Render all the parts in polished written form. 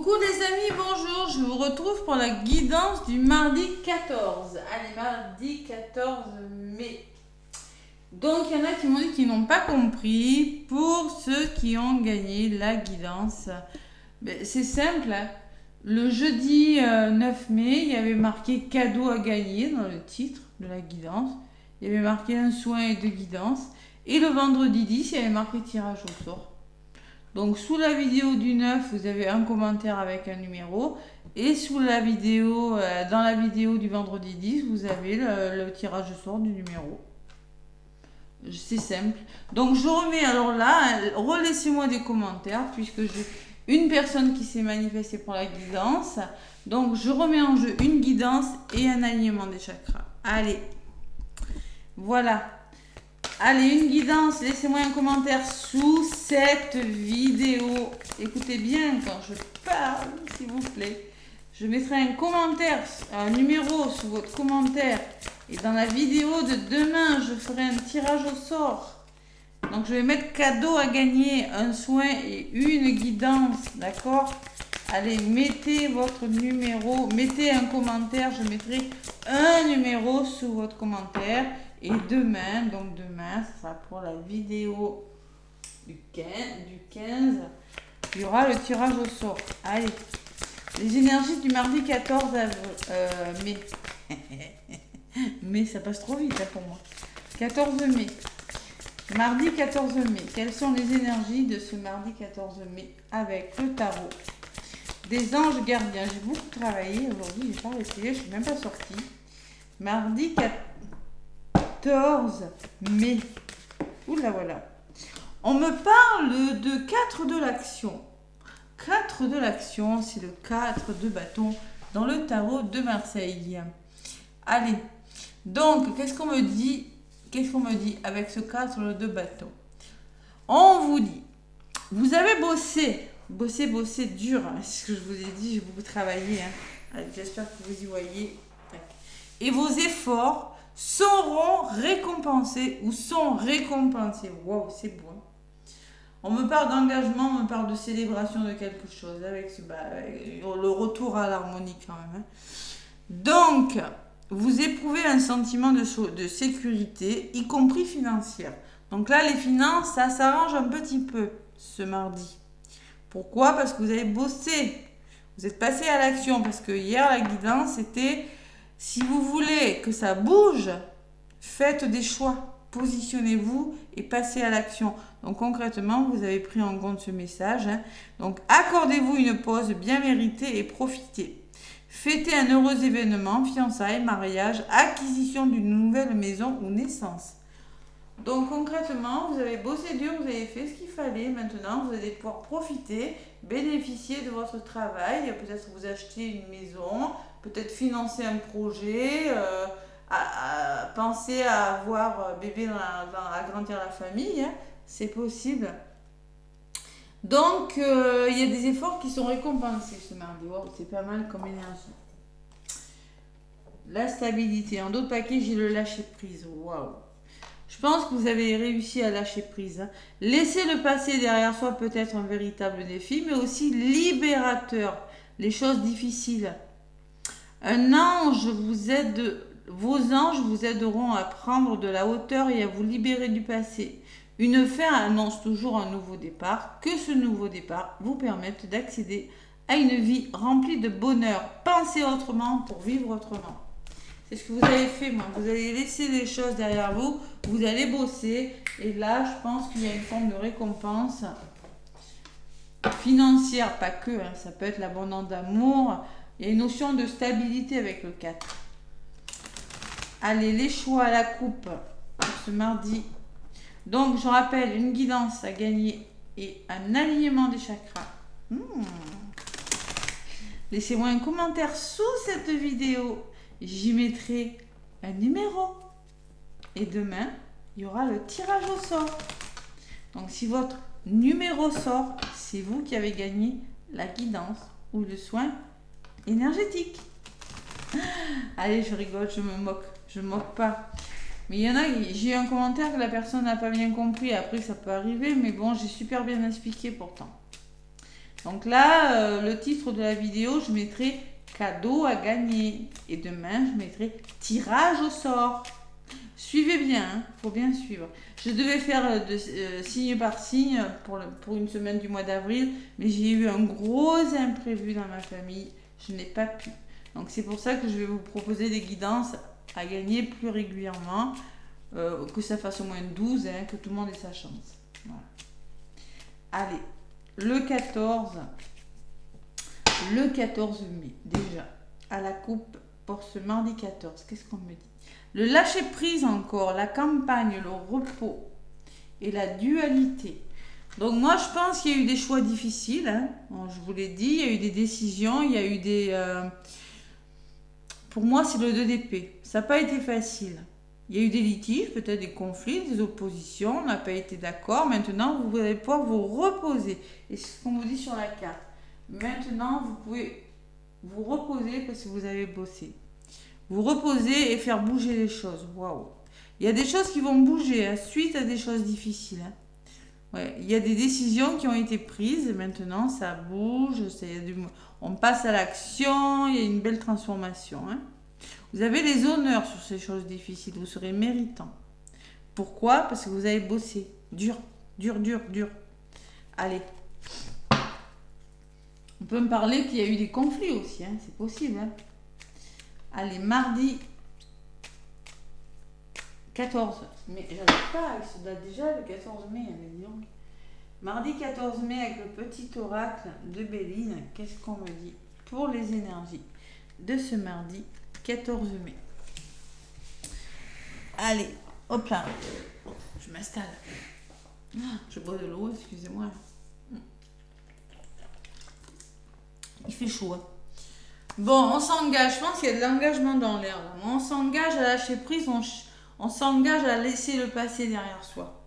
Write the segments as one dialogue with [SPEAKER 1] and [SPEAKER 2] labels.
[SPEAKER 1] Coucou les amis, bonjour, je vous retrouve pour la guidance du mardi 14. Allez, mardi 14 mai. Donc il y en a qui m'ont dit qu'ils n'ont pas compris. Pour ceux qui ont gagné la guidance, c'est simple, hein. Le jeudi 9 mai, il y avait marqué cadeau à gagner dans le titre de la guidance. Il y avait marqué un soin et deux guidances. Et le vendredi 10, il y avait marqué tirage au sort. Donc sous la vidéo du 9, vous avez un commentaire avec un numéro. Et sous la vidéo, dans la vidéo du vendredi 10, vous avez le tirage au sort du numéro. C'est simple. Donc je remets alors là, relaissez-moi des commentaires puisque j'ai une personne qui s'est manifestée pour la guidance. Donc je remets en jeu une guidance et un alignement des chakras. Allez, voilà. Allez, une guidance, laissez-moi un commentaire sous cette vidéo. Écoutez bien quand je parle, s'il vous plaît. Je mettrai un commentaire, un numéro sous votre commentaire. Et dans la vidéo de demain, je ferai un tirage au sort. Donc, je vais mettre cadeau à gagner, un soin et une guidance, d'accord? Allez, mettez votre numéro, mettez un commentaire, je mettrai un numéro sous votre commentaire. Et demain, donc demain, ce sera pour la vidéo du 15, il y aura le tirage au sort. Allez, les énergies du mardi 14 mai. Mais ça passe trop vite pour moi. 14 mai. Mardi 14 mai. Quelles sont les énergies de ce mardi 14 mai avec le tarot des anges gardiens? J'ai beaucoup travaillé aujourd'hui, j'ai pas essayé, je suis même pas sortie. Mardi 14 mai. Oula, voilà. On me parle de 4 de l'action. 4 de l'action, c'est le 4 de bâton dans le tarot de Marseille. Allez, donc, qu'est-ce qu'on me dit? Qu'est-ce qu'on me dit avec ce 4 de bâton? On vous dit, vous avez bossé dur, hein, c'est ce que je vous ai dit, j'ai beaucoup travaillé. Hein. Allez, j'espère que vous y voyez. Et vos efforts seront récompensés ou sont récompensés. Waouh, c'est bon. On me parle d'engagement, on me parle de célébration de quelque chose avec le retour à l'harmonie quand même. Hein. Donc, vous éprouvez un sentiment de sécurité, y compris financière. Donc là, les finances, ça s'arrange un petit peu ce mardi. Pourquoi? Parce que vous avez bossé. Vous êtes passé à l'action. Parce que hier, la guidance, c'était... Si vous voulez que ça bouge, faites des choix, positionnez-vous et passez à l'action. Donc concrètement, vous avez pris en compte ce message. Hein. Donc accordez-vous une pause bien méritée et profitez. Fêtez un heureux événement, fiançailles, mariage, acquisition d'une nouvelle maison ou naissance. Donc concrètement, vous avez bossé dur, vous avez fait ce qu'il fallait. Maintenant, vous allez pouvoir profiter, bénéficier de votre travail. Peut-être vous acheter une maison, peut-être financer un projet, penser à avoir bébé, agrandir la famille. Hein, c'est possible. Donc, il y a des efforts qui sont récompensés ce mardi. Wow, c'est pas mal comme énergie. La stabilité. En d'autres paquets, j'ai le lâcher prise. Waouh. Je pense que vous avez réussi à lâcher prise. Hein. Laisser le passé derrière soi peut être un véritable défi, mais aussi libérateur. Les choses difficiles. Un ange vous aide, vos anges vous aideront à prendre de la hauteur et à vous libérer du passé. Une fin annonce toujours un nouveau départ. Que ce nouveau départ vous permette d'accéder à une vie remplie de bonheur. Pensez autrement pour vivre autrement. C'est ce que vous avez fait, moi. Vous allez laisser les choses derrière vous. Vous allez bosser. Et là, je pense qu'il y a une forme de récompense financière, pas que. Hein. Ça peut être l'abondance d'amour. Il y a une notion de stabilité avec le 4. Allez, les choix à la coupe pour ce mardi. Donc, je rappelle, une guidance à gagner et un alignement des chakras. Laissez-moi un commentaire sous cette vidéo. J'y mettrai un numéro. Et demain, il y aura le tirage au sort. Donc, si votre numéro sort, c'est vous qui avez gagné la guidance ou le soin énergétique. Allez, je rigole, je me moque. Je me moque pas. Mais il y en a, j'ai eu un commentaire que la personne n'a pas bien compris. Après, ça peut arriver, mais bon, j'ai super bien expliqué pourtant. Donc là, le titre de la vidéo, je mettrai cadeau à gagner. Et demain, je mettrai tirage au sort. Suivez bien, il faut bien suivre. Je devais faire signe par signe pour une semaine du mois d'avril, mais j'ai eu un gros imprévu dans ma famille. Je n'ai pas pu. Donc c'est pour ça que je vais vous proposer des guidances à gagner plus régulièrement, que ça fasse au moins 12, que tout le monde ait sa chance. Voilà. Allez, le 14 mai, déjà, à la coupe pour ce mardi 14, qu'est-ce qu'on me dit? Le lâcher-prise encore, la campagne, le repos et la dualité. Donc moi, je pense qu'il y a eu des choix difficiles. Bon, je vous l'ai dit, il y a eu des décisions, il y a eu des... Pour moi, c'est le 2 d'épée. Ça n'a pas été facile. Il y a eu des litiges, peut-être des conflits, des oppositions, on n'a pas été d'accord. Maintenant, vous allez pouvoir vous reposer. Et c'est ce qu'on vous dit sur la carte. Maintenant, vous pouvez vous reposer parce que vous avez bossé. Vous reposer et faire bouger les choses. Waouh! Il y a des choses qui vont bouger suite à des choses difficiles. Ouais, il y a des décisions qui ont été prises. Maintenant, ça bouge. On passe à l'action. Il y a une belle transformation. Vous avez les honneurs sur ces choses difficiles. Vous serez méritant. Pourquoi? Parce que vous avez bossé. Dur, dur, dur, dur. Allez. On peut me parler qu'il y a eu des conflits aussi. C'est possible. Allez, mardi 14 mai. J'arrive pas, il se date déjà le 14 mai. Donc. Mardi 14 mai avec le petit oracle de Béline. Qu'est-ce qu'on me dit pour les énergies de ce mardi 14 mai? Allez, hop là. Je m'installe. Je bois de l'eau, excusez-moi. Il fait chaud. Bon, on s'engage. Je pense qu'il y a de l'engagement dans l'air. On s'engage à lâcher prise. On s'engage à laisser le passé derrière soi.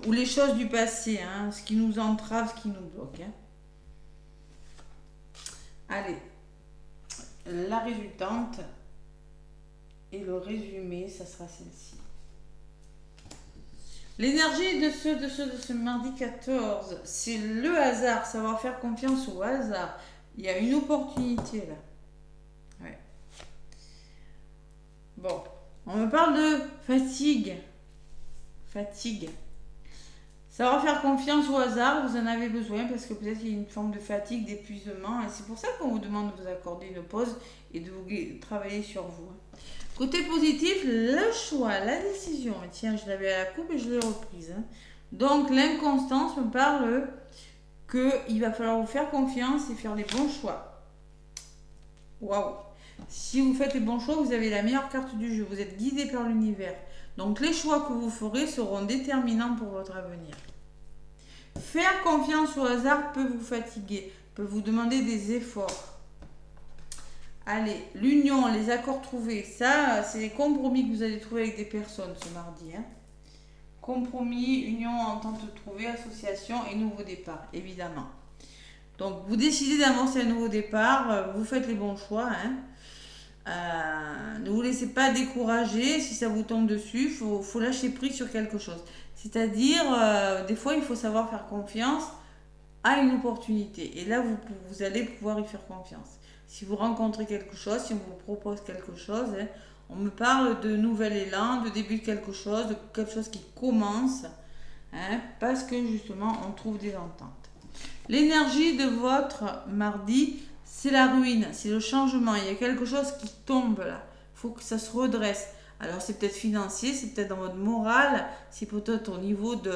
[SPEAKER 1] Ou les choses du passé. Ce qui nous entrave, ce qui nous bloque. Allez. La résultante. Et le résumé, ça sera celle-ci. L'énergie de ce mardi 14, c'est le hasard. Savoir faire confiance au hasard. Il y a une opportunité là. Ouais. Bon, on me parle de fatigue. Fatigue. Savoir faire confiance au hasard, vous en avez besoin parce que peut-être il y a une forme de fatigue, d'épuisement. Et c'est pour ça qu'on vous demande de vous accorder une pause et de vous travailler sur vous. Côté positif, le choix, la décision. Tiens, je l'avais à la coupe et je l'ai reprise. Donc l'inconstance me parle qu'il va falloir vous faire confiance et faire les bons choix. Waouh! Si vous faites les bons choix, vous avez la meilleure carte du jeu. Vous êtes guidé par l'univers. Donc les choix que vous ferez seront déterminants pour votre avenir. Faire confiance au hasard peut vous fatiguer, peut vous demander des efforts. Allez, l'union, les accords trouvés, ça, c'est les compromis que vous allez trouver avec des personnes ce mardi. Compromis, union, entente trouvée, association et nouveau départ, évidemment. Donc, vous décidez d'avancer un nouveau départ, vous faites les bons choix. Ne vous laissez pas décourager. Si ça vous tombe dessus, il faut lâcher prise sur quelque chose. C'est-à-dire, des fois, il faut savoir faire confiance à une opportunité. Et là, vous allez pouvoir y faire confiance. Si vous rencontrez quelque chose, si on vous propose quelque chose, on me parle de nouvel élan, de début de quelque chose qui commence, parce que justement, on trouve des ententes. L'énergie de votre mardi, c'est la ruine, c'est le changement. Il y a quelque chose qui tombe là. Il faut que ça se redresse. Alors, c'est peut-être financier, c'est peut-être dans votre morale, c'est peut-être au niveau de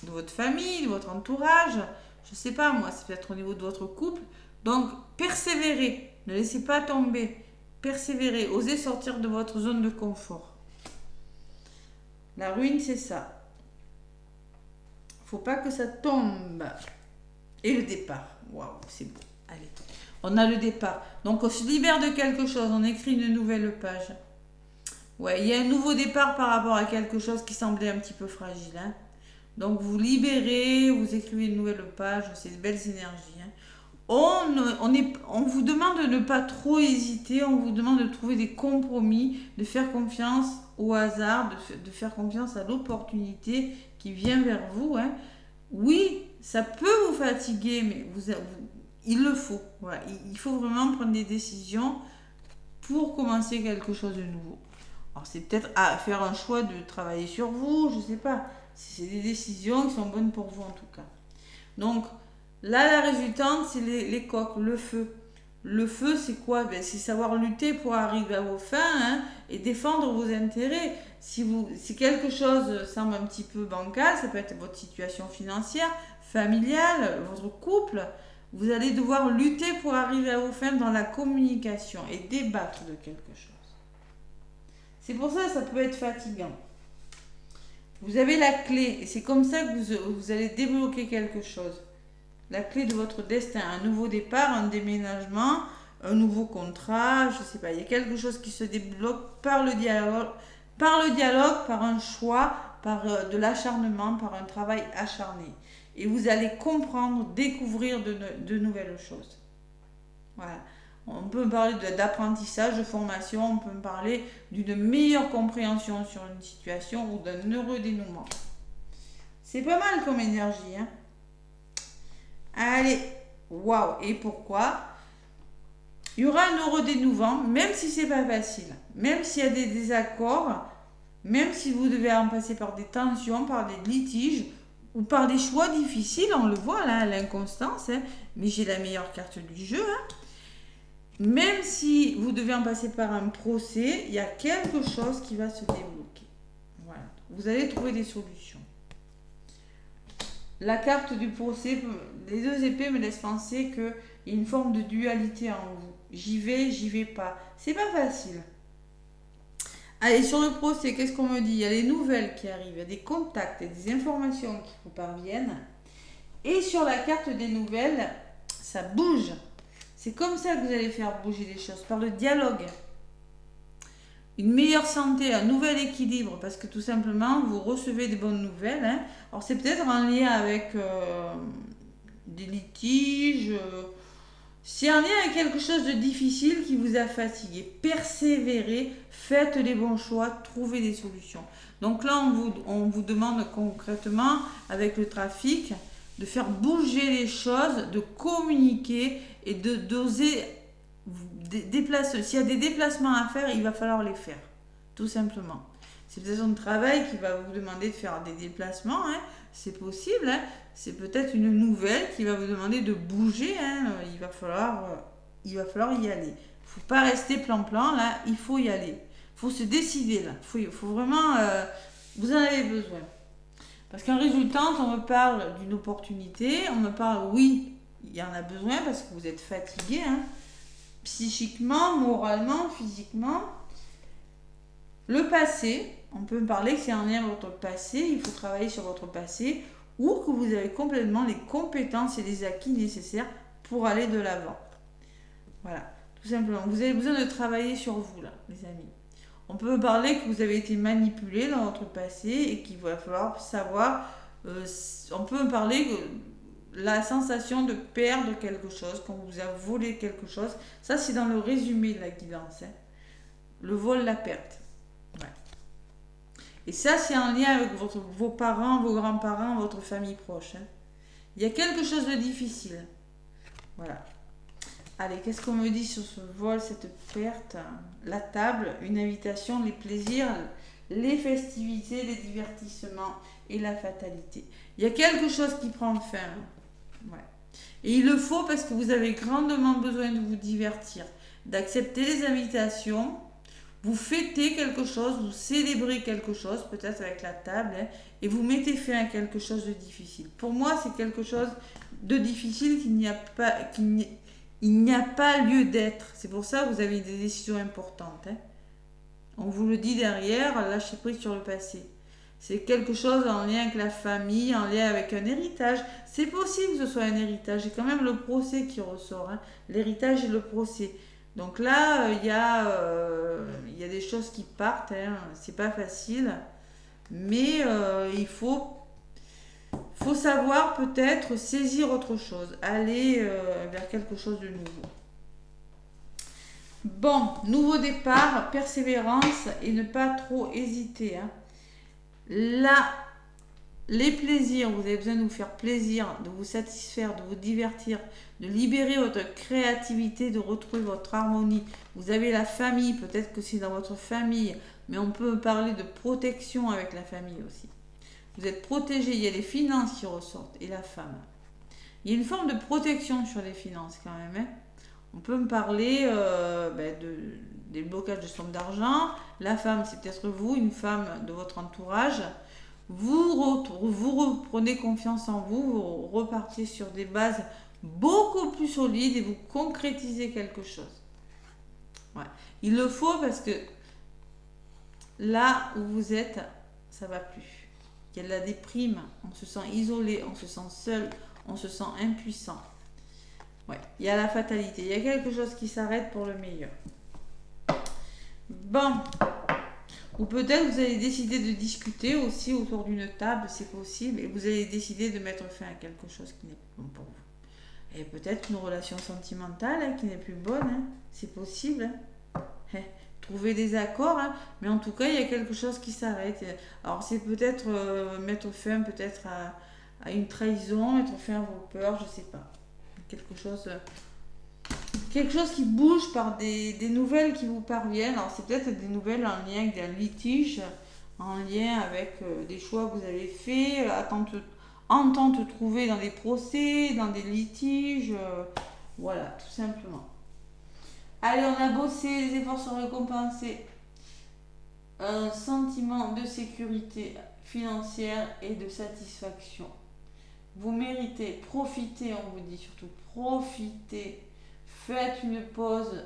[SPEAKER 1] votre famille, de votre entourage. Je ne sais pas, moi, c'est peut-être au niveau de votre couple. Donc, persévérez. Ne laissez pas tomber. Persévérez. Osez sortir de votre zone de confort. La ruine, c'est ça. Il ne faut pas que ça tombe. Et le départ. Waouh, c'est beau. Allez. On a le départ. Donc, on se libère de quelque chose. On écrit une nouvelle page. Ouais, il y a un nouveau départ par rapport à quelque chose qui semblait un petit peu fragile. Donc, vous libérez, vous écrivez une nouvelle page. C'est de belles énergies. On vous demande de ne pas trop hésiter, on vous demande de trouver des compromis, de faire confiance au hasard, de faire confiance à l'opportunité qui vient vers vous. oui, ça peut vous fatiguer, mais il le faut. Voilà. Il faut vraiment prendre des décisions pour commencer quelque chose de nouveau. Alors c'est peut-être à faire un choix de travailler sur vous, je ne sais pas. C'est des décisions qui sont bonnes pour vous en tout cas. Donc là, la résultante, c'est les coqs, le feu. Le feu, c'est quoi? C'est savoir lutter pour arriver à vos fins, hein, et défendre vos intérêts. Si quelque chose semble un petit peu bancal, ça peut être votre situation financière, familiale, votre couple. Vous allez devoir lutter pour arriver à vos fins dans la communication et débattre de quelque chose. C'est pour ça que ça peut être fatigant. Vous avez la clé et c'est comme ça que vous allez débloquer quelque chose. La clé de votre destin, un nouveau départ, un déménagement, un nouveau contrat, je ne sais pas. Il y a quelque chose qui se débloque par le dialogue, par un choix, par de l'acharnement, par un travail acharné. Et vous allez comprendre, découvrir de nouvelles choses. Voilà. On peut parler d'apprentissage, de formation, on peut parler d'une meilleure compréhension sur une situation ou d'un heureux dénouement. C'est pas mal comme énergie, hein. Allez, waouh. Et pourquoi? Il y aura un heureux dénouement, même si c'est pas facile, même s'il y a des désaccords, même si vous devez en passer par des tensions, par des litiges ou par des choix difficiles, on le voit là, l'inconstance, hein, mais j'ai la meilleure carte du jeu, hein. Même si vous devez en passer par un procès, il y a quelque chose qui va se débloquer. Voilà. Vous allez trouver des solutions. La carte du procès, les deux épées me laissent penser qu'il y a une forme de dualité en vous. J'y vais pas. C'est pas facile. Allez, sur le procès, qu'est-ce qu'on me dit? Il y a les nouvelles qui arrivent, il y a des contacts, il y a des informations qui vous parviennent. Et sur la carte des nouvelles, ça bouge. C'est comme ça que vous allez faire bouger les choses, par le dialogue. Une meilleure santé, un nouvel équilibre, parce que tout simplement, vous recevez des bonnes nouvelles, hein. Alors, c'est peut-être en lien avec des litiges. C'est en lien avec quelque chose de difficile qui vous a fatigué. Persévérez, faites les bons choix, trouvez des solutions. Donc là, on vous demande concrètement, avec le trafic, de faire bouger les choses, de communiquer et d'oser déplacer. S'il y a des déplacements à faire, il va falloir les faire, tout simplement. C'est peut-être un travail qui va vous demander de faire des déplacements, hein. C'est possible, hein. C'est peut-être une nouvelle qui va vous demander de bouger, hein. Il va falloir y aller. Il ne faut pas rester plan-plan, là, il faut y aller. Il faut se décider, là. Il faut vraiment... vous en avez besoin. Parce qu'en résultante, on me parle d'une opportunité, on me parle, oui, il y en a besoin parce que vous êtes fatigué, hein, psychiquement, moralement, physiquement. Le passé, on peut me parler que c'est en lien avec votre passé, il faut travailler sur votre passé, ou que vous avez complètement les compétences et les acquis nécessaires pour aller de l'avant. Voilà, tout simplement. Vous avez besoin de travailler sur vous, là, les amis. On peut parler que vous avez été manipulé dans votre passé et qu'il va falloir savoir... on peut me parler que la sensation de perdre quelque chose, qu'on vous a volé quelque chose, ça c'est dans le résumé de la guidance, hein. Le vol, la perte. Ouais. Et ça c'est en lien avec vos parents, vos grands-parents, votre famille proche, hein. Il y a quelque chose de difficile. Voilà. Allez, qu'est-ce qu'on me dit sur ce vol, cette perte? La table, une invitation, les plaisirs, les festivités, les divertissements et la fatalité. Il y a quelque chose qui prend fin. Ouais. Et il le faut parce que vous avez grandement besoin de vous divertir, d'accepter les invitations, vous fêtez quelque chose, vous célébrez quelque chose, peut-être avec la table, hein, et vous mettez fin à quelque chose de difficile. Pour moi, c'est quelque chose de difficile qu'il n'y a pas lieu d'être. C'est pour ça que vous avez des décisions importantes, hein. On vous le dit derrière, lâchez prise sur le passé. C'est quelque chose en lien avec la famille, en lien avec un héritage. C'est possible que ce soit un héritage. C'est quand même le procès qui ressort, hein. L'héritage et le procès. Donc là, il y a des choses qui partent, hein. C'est pas facile. Mais il faut savoir peut-être saisir autre chose. Aller vers quelque chose de nouveau. Bon, nouveau départ, persévérance et ne pas trop hésiter, hein. Là, les plaisirs, vous avez besoin de vous faire plaisir, de vous satisfaire, de vous divertir, de libérer votre créativité, de retrouver votre harmonie. Vous avez la famille, peut-être que c'est dans votre famille, mais on peut parler de protection avec la famille aussi. Vous êtes protégé, il y a les finances qui ressortent et la femme. Il y a une forme de protection sur les finances quand même. Hein. On peut me parler des blocages de somme d'argent. La femme, c'est peut-être vous, une femme de votre entourage. Vous reprenez confiance en vous, vous repartez sur des bases beaucoup plus solides et vous concrétisez quelque chose. Ouais. Il le faut parce que là où vous êtes, ça va plus. Il y a de la déprime, on se sent isolé, on se sent seul, on se sent impuissant. Ouais, il y a la fatalité, il y a quelque chose qui s'arrête pour le meilleur. Bon, ou peut-être vous allez décider de discuter aussi autour d'une table, c'est possible, et vous allez décider de mettre fin à quelque chose qui n'est pas bon pour vous. Et peut-être une relation sentimentale qui n'est plus bonne, hein. C'est possible. Hein. Trouver des accords, hein. Mais en tout cas, il y a quelque chose qui s'arrête. Alors c'est peut-être mettre fin peut-être à une trahison, mettre fin à vos peurs, je sais pas. Quelque chose qui bouge par des nouvelles qui vous parviennent. Alors c'est peut-être des nouvelles en lien avec un litige, en lien avec des choix que vous avez faits, entente trouvée dans des procès, dans des litiges, voilà, tout simplement. Allez, on a bossé, les efforts sont récompensés. Un sentiment de sécurité financière et de satisfaction. Vous méritez, profitez, on vous dit surtout, profitez. Faites une pause.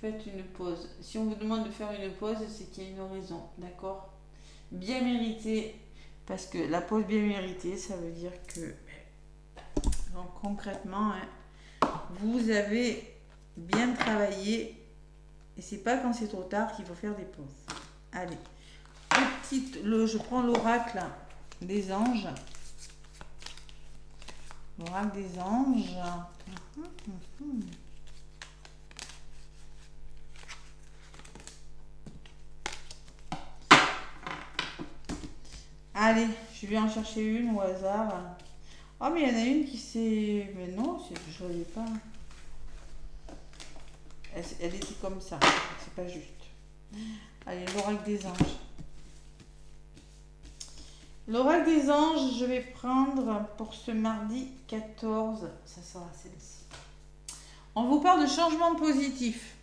[SPEAKER 1] Faites une pause. Si on vous demande de faire une pause, c'est qu'il y a une raison, d'accord? Bien méritée, parce que la pause bien méritée, ça veut dire que, donc concrètement, hein, vous avez bien travaillé, et c'est pas quand c'est trop tard qu'il faut faire des pauses. Allez, je prends l'oracle des anges. L'oracle des anges. Allez, je vais en chercher une au hasard. Oh, mais il y en a une qui s'est... Mais non, je ne l'ai pas. Elle était comme ça. C'est pas juste. Allez, l'oracle des anges. L'oracle des anges, je vais prendre pour ce mardi 14. Ça sera celle-ci. On vous parle de changement positif.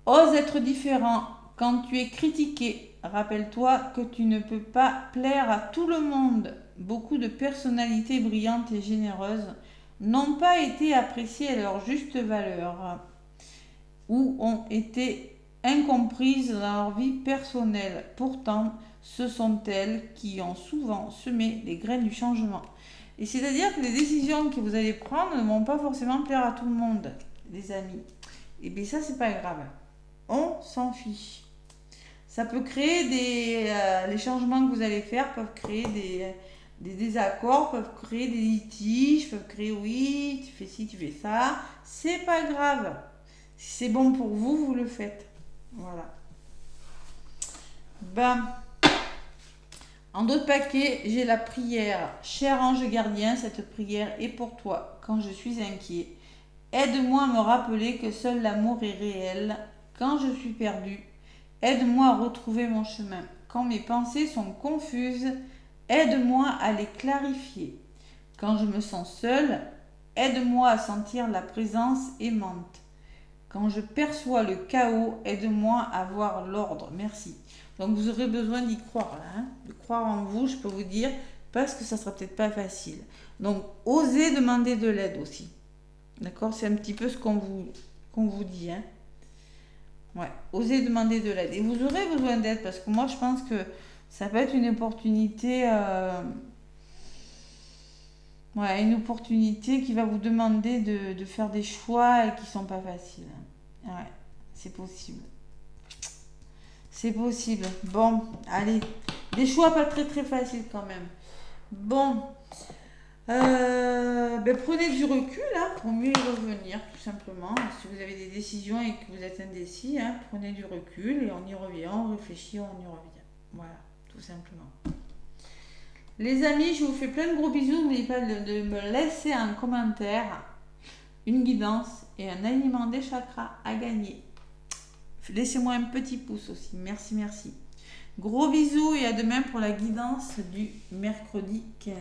[SPEAKER 1] Ose être différent. Quand tu es critiqué, rappelle-toi que tu ne peux pas plaire à tout le monde. Beaucoup de personnalités brillantes et généreuses n'ont pas été appréciées à leur juste valeur ou ont été incomprises dans leur vie personnelle. Pourtant, ce sont elles qui ont souvent semé les graines du changement. Et c'est-à-dire que les décisions que vous allez prendre ne vont pas forcément plaire à tout le monde, les amis. Et bien ça, c'est pas grave. On s'en fiche. Ça peut créer les changements que vous allez faire peuvent créer des désaccords, peuvent créer des litiges, peuvent créer oui, tu fais ci, tu fais ça. C'est pas grave. Si c'est bon pour vous, vous le faites. Voilà. En d'autres paquets, j'ai la prière. Cher ange gardien, cette prière est pour toi quand je suis inquiet. Aide-moi à me rappeler que seul l'amour est réel. Quand je suis perdu, aide-moi à retrouver mon chemin. Quand mes pensées sont confuses, aide-moi à les clarifier. Quand je me sens seule, aide-moi à sentir la présence aimante. Quand je perçois le chaos, aide-moi à voir l'ordre. Merci. Donc vous aurez besoin d'y croire, là, hein, de croire en vous, je peux vous dire, parce que ça sera peut-être pas facile. Donc osez demander de l'aide aussi. D'accord? C'est un petit peu ce qu'on vous dit. Hein. Ouais, osez demander de l'aide. Et vous aurez besoin d'aide, parce que moi je pense que ça peut être une opportunité... une opportunité qui va vous demander de faire des choix et qui sont pas faciles. Ouais, c'est possible. C'est possible. Bon, allez. Des choix pas très très faciles quand même. Bon. Prenez du recul pour mieux y revenir, tout simplement. Si vous avez des décisions et que vous êtes indécis, prenez du recul et on y revient, on réfléchit, on y revient. Voilà, tout simplement. Les amis, je vous fais plein de gros bisous. N'oubliez pas de me laisser un commentaire, une guidance et un alignement des chakras à gagner. Laissez-moi un petit pouce aussi. Merci, merci. Gros bisous et à demain pour la guidance du mercredi 15.